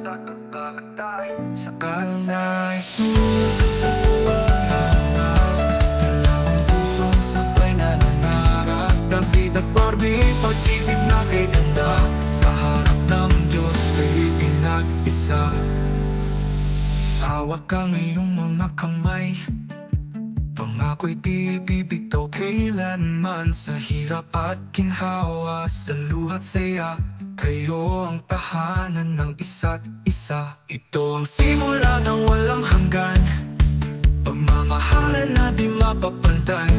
Sa kalay dalawang pusong sabay na nangarap. David at Barbie, pag-ibig na kay ganda. Sa harap ng Diyos kayo'y pinag-isa. Hawak ang iyong mga kamay, pangako'y di bibitaw kailanman. Sa hirap at ginhawa, sa luha't saya, kayo ang tahanan ng isa't isa. Ito ang simula ng walang hanggan, pagmamahalan na di mapapantay.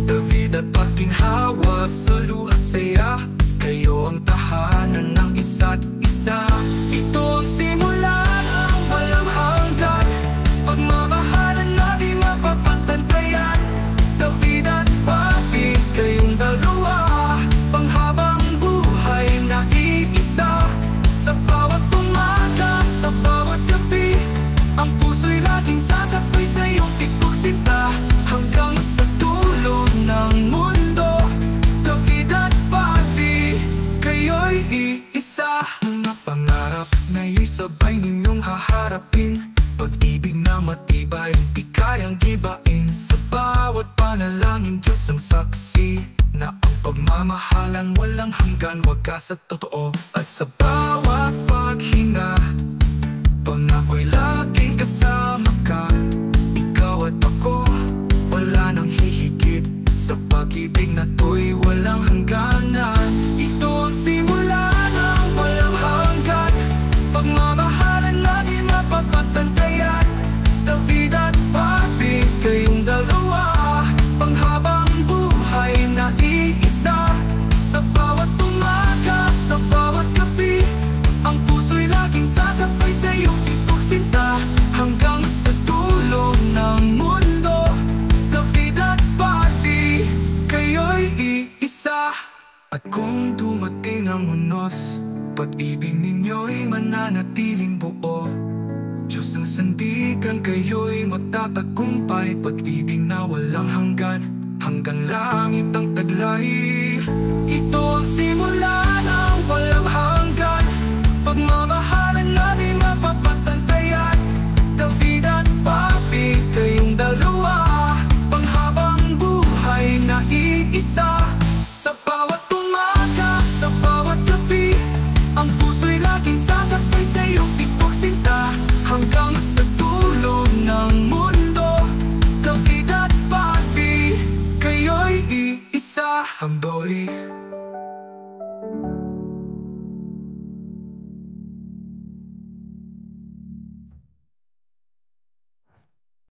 David at paginhawa, sa luha't saya, kayo ang tahanan ng isa't isa. Ito ang simula ng walang hanggan, pagmamahalan na di mapapantayan. David at Barbie, kayong dalawa, panghabang buhay na iisa. Sa bawat umaga, sa bawat gabi, ang puso'y laging sasabay sa iyong tibok sinta. Hanggang sa dulo ng mundo, David at Barbie, kayo'y iisa. Mga pangarap na isabay ninyong haharapin, pag-ibig na matibay, di kayang gibain. Sa bawat panalangin, Diyos ang saksi na ang pagmamahalan walang hanggan, wagas at totoo. At sa bawat paghinga, pangako'y laging kasama ka. Ikaw at ako, wala nang hihigit. Sa pag-ibig na to'y walang hangganan. Ito ang simula ng walang hanggan, pagmamahalan na di mapapantayan. David at Barbie, kayong dalawa, panghabang buhay na iisa. Sa bawat umaga, sa bawat gabi, ang puso'y laging sasabay sa iyong tibok sinta. Hanggang sa dulo ng mundo, David at Barbie, kayo'y iisa. At kung dumating ang unos, pag-ibig ninyo'y mananatiling buo. Diyos ang sandigan, kayo'y magtatagumpay. Pag-ibig na walang hanggan, hanggang langit ang taglay. Ito ang